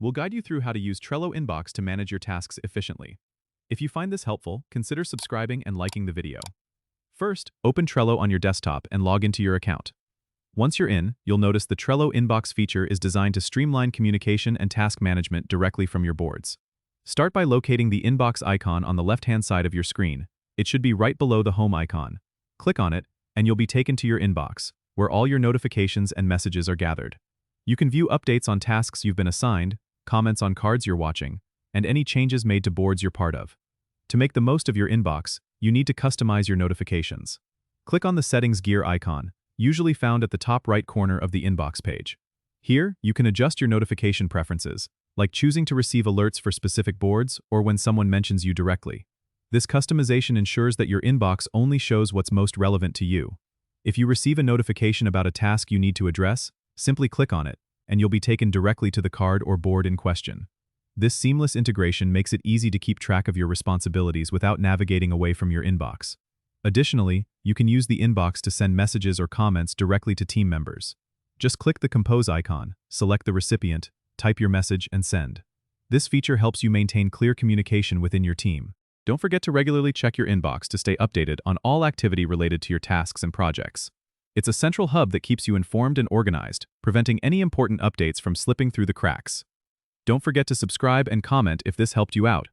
we'll guide you through how to use Trello Inbox to manage your tasks efficiently. If you find this helpful, consider subscribing and liking the video. First, open Trello on your desktop and log into your account. Once you're in, you'll notice the Trello Inbox feature is designed to streamline communication and task management directly from your boards. Start by locating the Inbox icon on the left-hand side of your screen. It should be right below the Home icon. Click on it, and you'll be taken to your inbox, where all your notifications and messages are gathered. You can view updates on tasks you've been assigned, comments on cards you're watching, and any changes made to boards you're part of. To make the most of your inbox, you need to customize your notifications. Click on the Settings gear icon, usually found at the top right corner of the inbox page. Here, you can adjust your notification preferences, like choosing to receive alerts for specific boards or when someone mentions you directly. This customization ensures that your inbox only shows what's most relevant to you. If you receive a notification about a task you need to address, simply click on it, and you'll be taken directly to the card or board in question. This seamless integration makes it easy to keep track of your responsibilities without navigating away from your inbox. Additionally, you can use the inbox to send messages or comments directly to team members. Just click the Compose icon, select the recipient, type your message, and send. This feature helps you maintain clear communication within your team. Don't forget to regularly check your inbox to stay updated on all activity related to your tasks and projects. It's a central hub that keeps you informed and organized, preventing any important updates from slipping through the cracks. Don't forget to subscribe and comment if this helped you out.